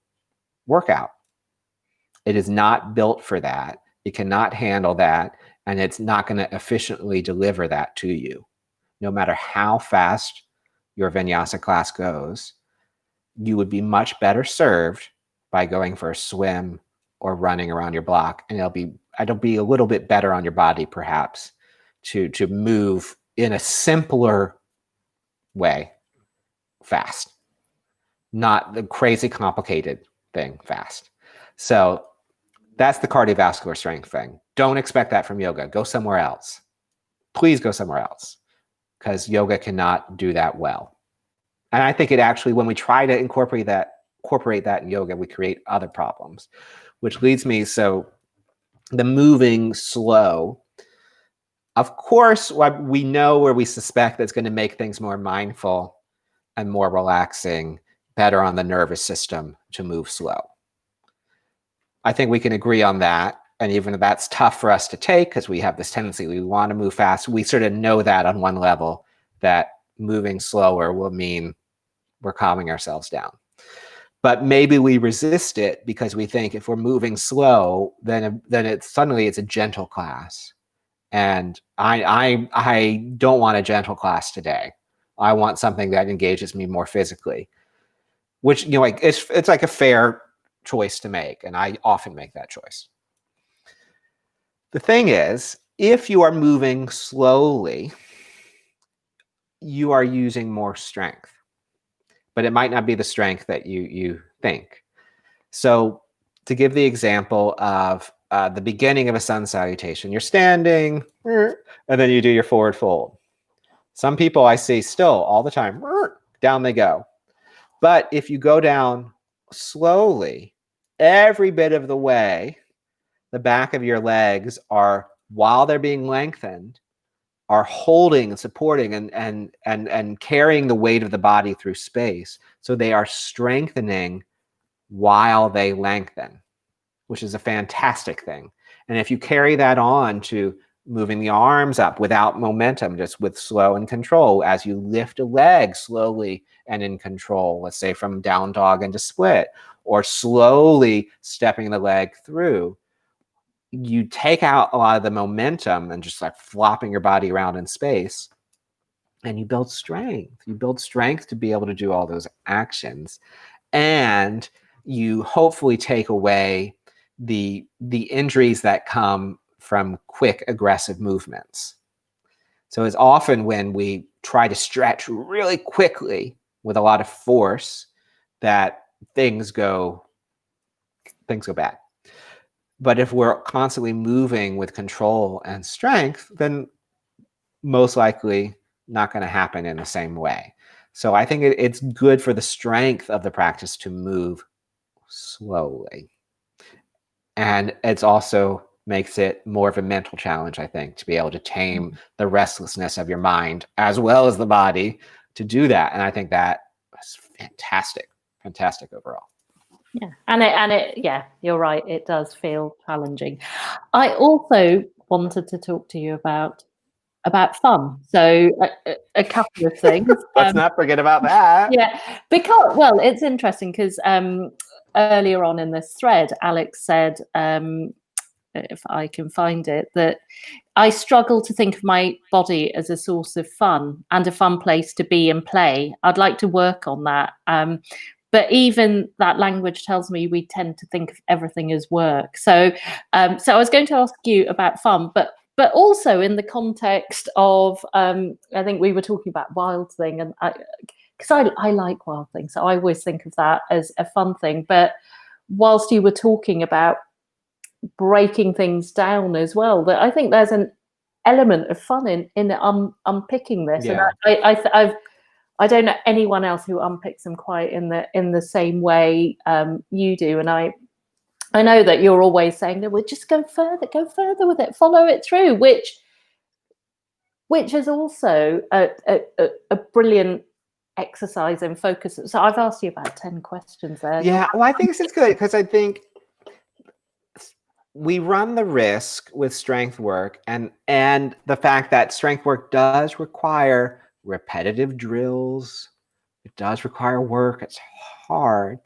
workout. It is not built for that. It cannot handle that, and it's not going to efficiently deliver that to you. No matter how fast your vinyasa class goes, you would be much better served by going for a swim or running around your block, and it'll be a little bit better on your body, perhaps, to move in a simpler way, fast, not the crazy complicated thing, fast. So that's the cardiovascular strength thing. Don't expect that from yoga. Go somewhere else. Please go somewhere else, because yoga cannot do that well. And I think it actually, when we try to incorporate that in yoga, we create other problems, which leads me, so the moving slow, of course, we know where we suspect that's going to make things more mindful and more relaxing, better on the nervous system to move slow. I think we can agree on that. And even if that's tough for us to take, because we have this tendency, we want to move fast, we sort of know that on one level, that moving slower will mean we're calming ourselves down. But maybe we resist it because we think if we're moving slow, then it's a gentle class. And I don't want a gentle class today. I want something that engages me more physically, which, like it's like a fair choice to make, and I often make that choice. The thing is, if you are moving slowly, you are using more strength, but it might not be the strength that you think. So to give the example of the beginning of a sun salutation, you're standing and then you do your forward fold. Some people I see still all the time, down they go. But if you go down slowly, every bit of the way, the back of your legs are, while they're being lengthened, are holding and supporting and carrying the weight of the body through space. So they are strengthening while they lengthen, which is a fantastic thing. And if you carry that on to moving the arms up without momentum, just with slow and control, as you lift a leg slowly and in control, let's say from down dog into split, or slowly stepping the leg through, you take out a lot of the momentum and just like flopping your body around in space, and you build strength. You build strength to be able to do all those actions, and you hopefully take away the injuries that come from quick aggressive movements. So it's often when we try to stretch really quickly with a lot of force that things go bad. But if we're constantly moving with control and strength, then most likely not going to happen in the same way. So I think it's good for the strength of the practice to move slowly. And it's also makes it more of a mental challenge, I think, to be able to tame the restlessness of your mind as well as the body to do that. And I think that is fantastic overall. Yeah, and it, yeah, you're right. It does feel challenging. I also wanted to talk to you about fun. So a couple of things. Let's not forget about that. Yeah, because, well, it's interesting because earlier on in this thread, Alex said, if I can find it, that I struggle to think of my body as a source of fun and a fun place to be and play. I'd like to work on that. But even that language tells me we tend to think of everything as work. So I was going to ask you about fun, but also in the context of, I think we were talking about Wild Thing, and because I like Wild Thing, so I always think of that as a fun thing. But whilst you were talking about breaking things down as well, that I think there's an element of fun in unpicking this. Yeah. And I don't know anyone else who unpicks them quite in the same way you do. And I I know that you're always saying that we'll just go further with it, follow it through, which is also a brilliant exercise in focus. So I've asked you about 10 questions there. Yeah, well, I think it's good because I think we run the risk with strength work and the fact that strength work does require repetitive drills. It does require work. It's hard,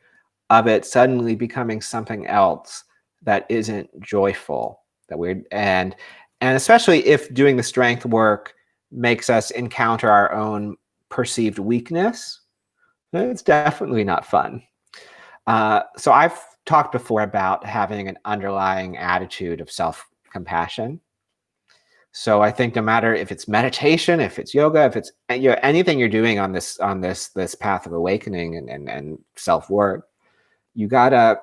of it suddenly becoming something else that isn't joyful, that we're and especially if doing the strength work makes us encounter our own perceived weakness, it's definitely not fun. So I've talked before about having an underlying attitude of self-compassion. So I think no matter if it's meditation, if it's yoga, if it's anything you're doing on this path of awakening and self-work, you gotta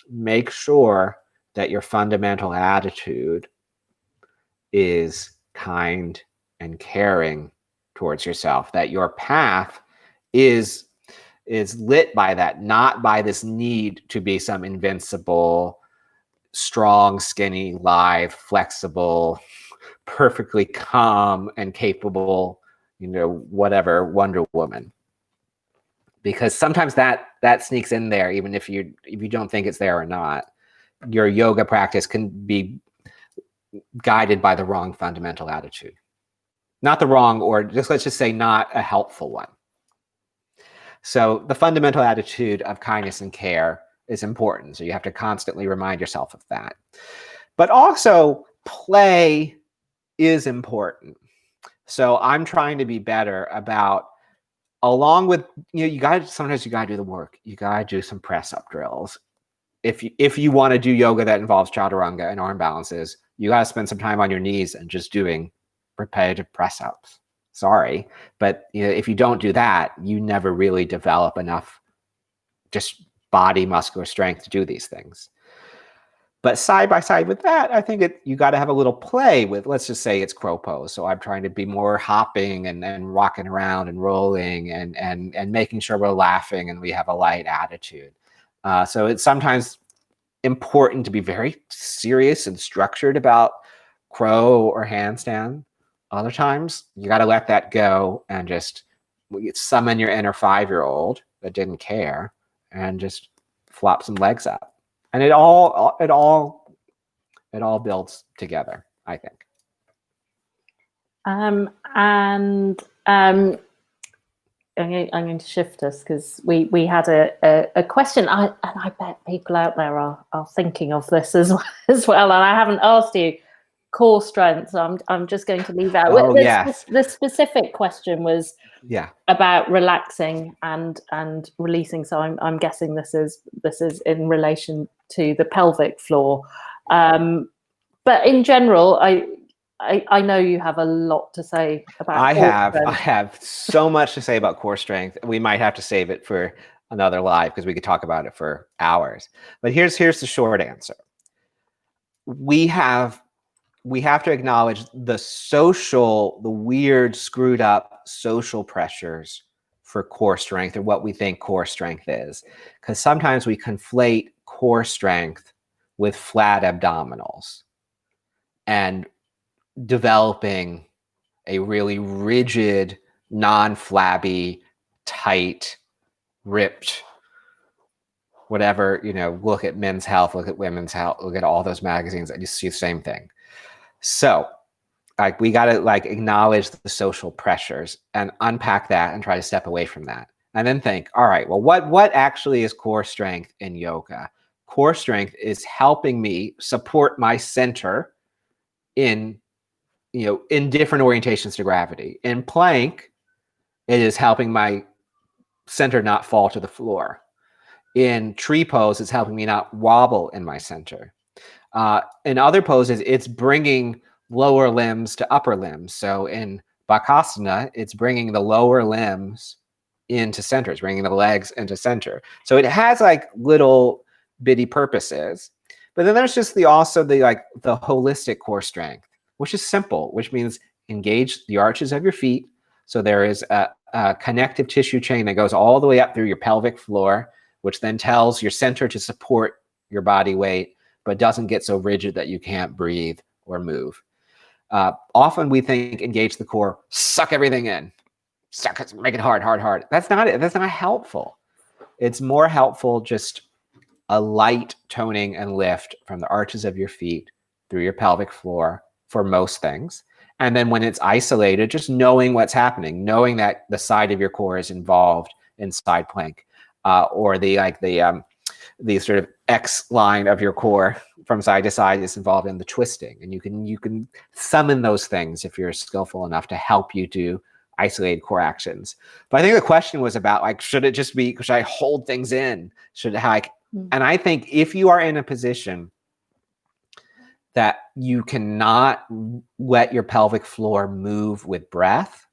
make sure that your fundamental attitude is kind and caring towards yourself, that your path is lit by that, not by this need to be some invincible, strong, skinny, lithe, flexible, perfectly calm and capable, whatever, Wonder Woman. Because sometimes that sneaks in there, even if you don't think it's there or not. Your yoga practice can be guided by the wrong fundamental attitude. Not the wrong, or let's just say not a helpful one. So the fundamental attitude of kindness and care is important. So you have to constantly remind yourself of that. But also play is important. So I'm trying to be better about, along with, sometimes you gotta do the work. You gotta do some press up drills. If you want to do yoga that involves chaturanga and arm balances, you gotta spend some time on your knees and just doing repetitive press ups. Sorry, but if you don't do that, you never really develop enough just body muscular strength to do these things. But side by side with that, I think you got to have a little play with, let's just say it's crow pose. So I'm trying to be more hopping and rocking around and rolling and making sure we're laughing and we have a light attitude. So it's sometimes important to be very serious and structured about crow or handstand. Other times you got to let that go and just summon your inner 5-year-old that didn't care and just flop some legs up. And it all builds together, I think. I'm going to shift us because we had a question, and I bet people out there are thinking of this as well. And I haven't asked you core strength, so I'm just going to leave out. Oh, yes. The specific question was about relaxing and releasing. So I'm guessing this is in relation to the pelvic floor. But in general, I know you have a lot to say about I have so much to say about core strength. We might have to save it for another live because we could talk about it for hours. But here's the short answer. We have to acknowledge the weird, screwed up social pressures for core strength, or what we think core strength is. Because sometimes we conflate core strength with flat abdominals and developing a really rigid, non-flabby, tight, ripped, whatever, look at Men's Health, look at Women's Health, look at all those magazines, and you see the same thing. So we got to acknowledge the social pressures and unpack that and try to step away from that. And then think, all right, well, what actually is core strength in yoga? Core strength is helping me support my center in different orientations to gravity. In plank, it is helping my center not fall to the floor. In tree pose, it's helping me not wobble in my center. In other poses, it's bringing lower limbs to upper limbs. So in Bakasana, it's bringing the lower limbs into center. It's bringing the legs into center. So it has little bitty purposes. But then there's just the holistic core strength, which is simple, which means engage the arches of your feet. So there is a connective tissue chain that goes all the way up through your pelvic floor, which then tells your center to support your body weight, but doesn't get so rigid that you can't breathe or move. Often we think engage the core, suck everything in, suck it, make it hard, hard, hard. That's not it. That's not helpful. It's more helpful just a light toning and lift from the arches of your feet through your pelvic floor for most things. And then when it's isolated, just knowing what's happening, knowing that the side of your core is involved in side plank, or the sort of X line of your core from side to side is involved in the twisting. And you can summon those things if you're skillful enough to help you do isolated core actions. But I think the question was about, like, should it just be, should I hold things in? And I think if you are in a position that you cannot let your pelvic floor move with breath,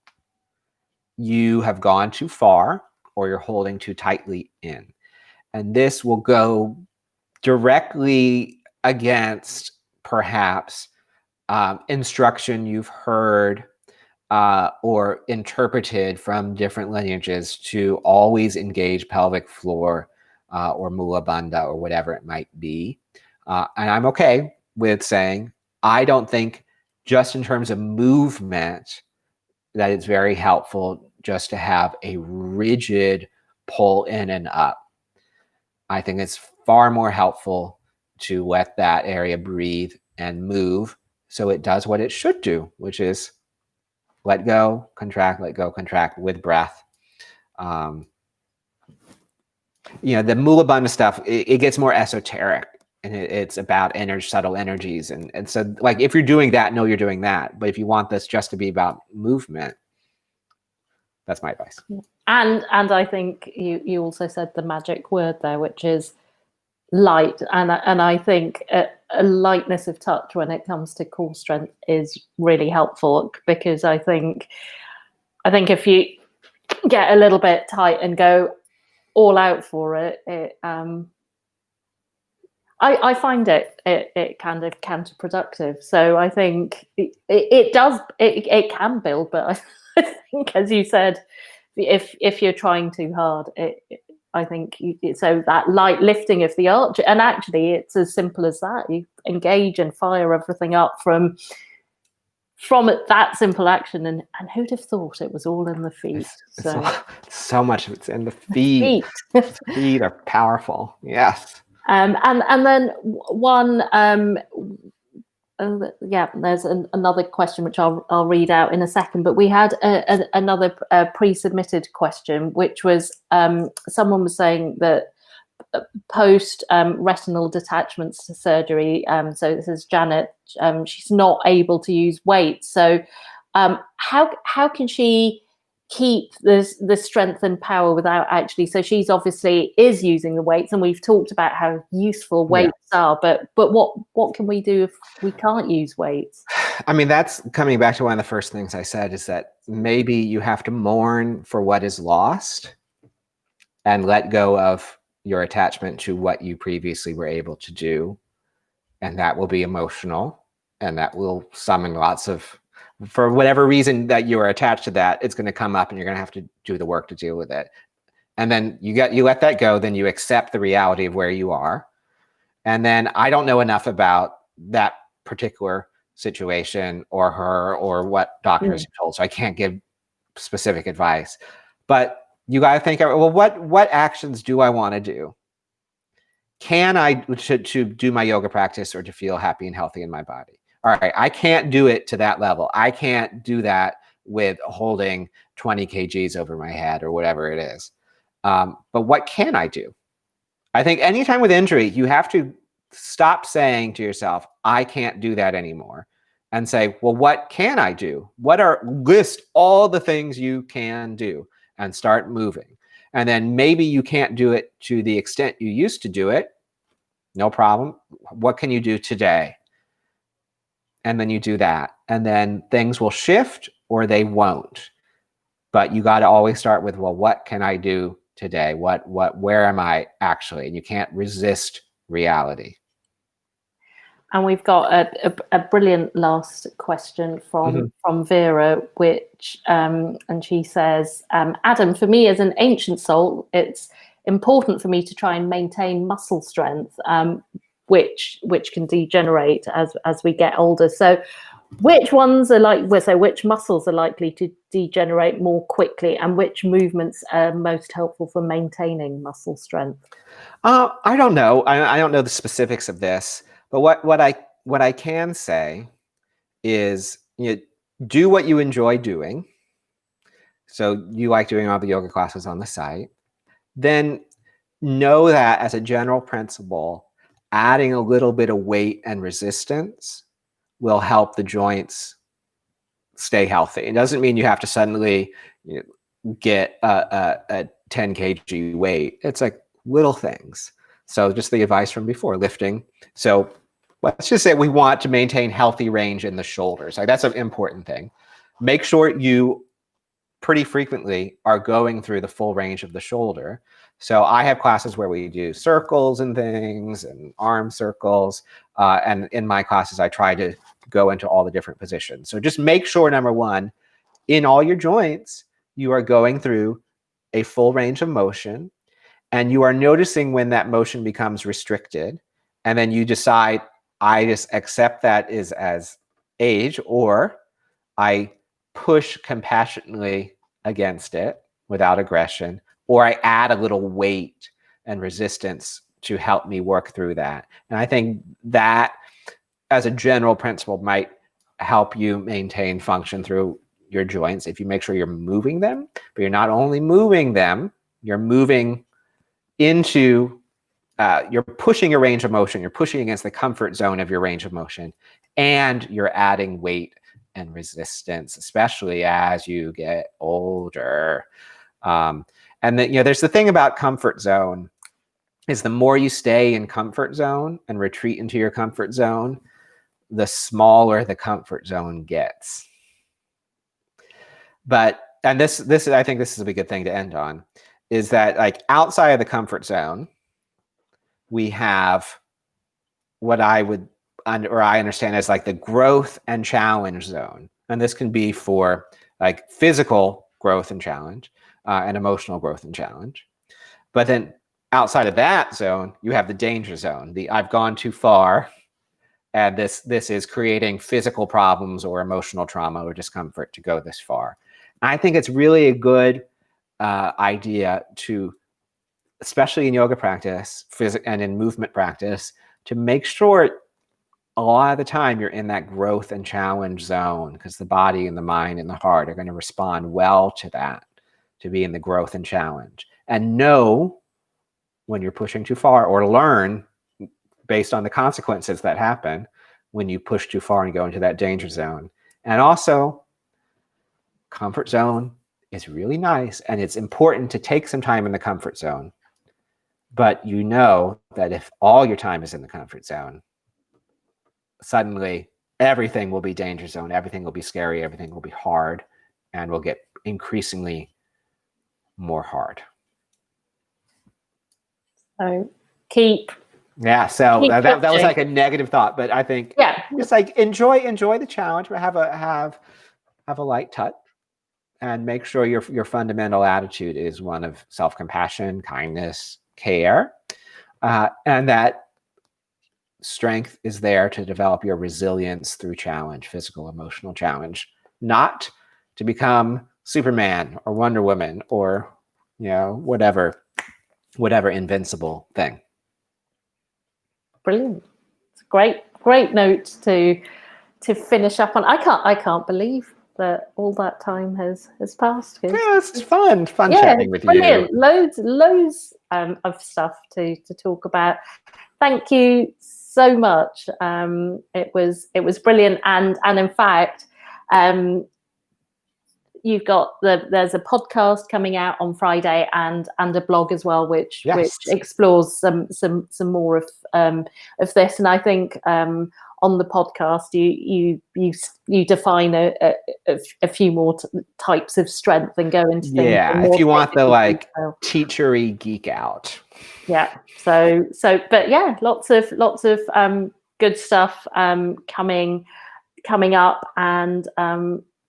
you have gone too far, or you're holding too tightly in. And this will go directly against perhaps instruction you've heard or interpreted from different lineages to always engage pelvic floor or mula bandha or whatever it might be. And I'm okay with saying, I don't think just in terms of movement that it's very helpful just to have a rigid pull in and up. I think it's far more helpful to let that area breathe and move so it does what it should do, which is let go, contract with breath. The mula bandha stuff, it gets more esoteric, and it's about subtle energies. And so, like, if you're doing that, know you're doing that. But if you want this just to be about movement, that's my advice. And I think you also said the magic word there, which is light. And I think a lightness of touch when it comes to core strength is really helpful, because I think if you get a little bit tight and go all out for it, I find it kind of counterproductive. So I think it can build, but I think, as you said, if you're trying too hard, I think so that light lifting of the arch, and actually it's as simple as that. You engage and fire everything up from that simple action, and who'd have thought it was all in the feet? So much of it's in the feet. The feet are powerful. Yes. And then one, there's another question which I'll read out in a second. But we had another pre-submitted question, which was someone was saying that post retinal detachment surgery. So this is Janet. She's not able to use weights. So how can she keep the strength and power without actually? So she's obviously is using the weights, and we've talked about how useful weights are. But what can we do if we can't use weights? I mean, that's coming back to one of the first things I said, is that maybe you have to mourn for what is lost and let go of your attachment to what you previously were able to do. And that will be emotional, and that will summon lots of, for whatever reason that you are attached to that, it's going to come up and you're going to have to do the work to deal with it. And then you let that go, then you accept the reality of where you are. And then I don't know enough about that particular situation or her or what doctors have told, so I can't give specific advice. But you got to think, well, what actions do I want to do? Can I to do my yoga practice or to feel happy and healthy in my body? All right, I can't do it to that level. I can't do that with holding 20 kgs over my head or whatever it is. But what can I do? I think anytime with injury, you have to stop saying to yourself, I can't do that anymore, and say, well, what can I do? List all the things you can do and start moving. And then maybe you can't do it to the extent you used to do it. No problem. What can you do today? And then you do that. And then things will shift or they won't. But you got to always start with, well, what can I do today? Where am I actually? And you can't resist reality. And we've got a brilliant last question from Vera, which and she says, Adam, for me as an ancient soul, it's important for me to try and maintain muscle strength, which can degenerate as we get older. So which muscles are likely to degenerate more quickly, and which movements are most helpful for maintaining muscle strength? I don't know. I don't know the specifics of this, but what I can say is, do what you enjoy doing. So you like doing all the yoga classes on the site. Then know that as a general principle, adding a little bit of weight and resistance will help the joints stay healthy. It doesn't mean you have to suddenly get a 10 kg weight. It's like little things. So just the advice from before, lifting. So let's just say we want to maintain healthy range in the shoulders. Like, that's an important thing. Make sure you pretty frequently are going through the full range of the shoulder. So I have classes where we do circles and things and arm circles. And in my classes, I try to go into all the different positions. So just make sure, number one, in all your joints, you are going through a full range of motion, and you are noticing when that motion becomes restricted. And then you decide, I just accept that is as age, or I push compassionately against it without aggression, or I add a little weight and resistance to help me work through that. And I think that, as a general principle, might help you maintain function through your joints if you make sure you're moving them. But you're not only moving them, you're moving into, you're pushing your range of motion, you're pushing against the comfort zone of your range of motion, and you're adding weight and resistance, especially as you get older. And then, there's the thing about comfort zone, is the more you stay in comfort zone and retreat into your comfort zone, the smaller the comfort zone gets. And this is, I think this is a good thing to end on, is that, like, outside of the comfort zone, we have what I understand as like the growth and challenge zone. And this can be for like physical growth and challenge, and emotional growth and challenge. But then outside of that zone, you have the danger zone, the I've gone too far, and this is creating physical problems or emotional trauma or discomfort to go this far. And I think it's really a good idea to, especially in yoga practice and in movement practice, to make sure a lot of the time you're in that growth and challenge zone, because the body and the mind and the heart are going to respond well to that, to be in the growth and challenge. And know when you're pushing too far, or learn based on the consequences that happen when you push too far and go into that danger zone. And also, comfort zone is really nice, and it's important to take some time in the comfort zone. But you know that if all your time is in the comfort zone, suddenly everything will be danger zone, everything will be scary, everything will be hard, and will get increasingly more hard. So keep. Yeah, so that was like a negative thought, but I think it's like enjoy the challenge, but have a light touch, and make sure your fundamental attitude is one of self-compassion, kindness, care, and that strength is there to develop your resilience through challenge, physical, emotional challenge, not to become Superman or Wonder Woman or whatever invincible thing. Brilliant. It's a great note to finish up on. I can't believe that all that time has passed. Yeah, it's fun chatting with you. Loads of stuff to talk about. Thank you so much. It was brilliant, and in fact, you've got there's a podcast coming out on Friday and a blog as well, which explores some more of this. And I think on the podcast you define a few more types of strength and go into things. Yeah, if you want the like teachery geek out. Yeah. So but yeah, lots of good stuff coming up, and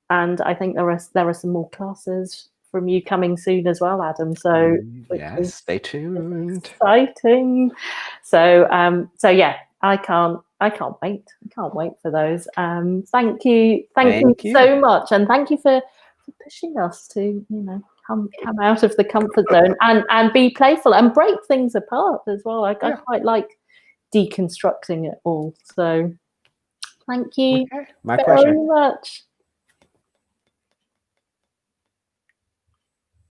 I think there are some more classes from you coming soon as well, Adam. So yes, stay tuned. Exciting. So so yeah, I can't wait. I can't wait for those. Thank you so much, and thank you for pushing us to come out of the comfort zone and be playful and break things apart as well. I quite like deconstructing it all. So thank you my pleasure very much.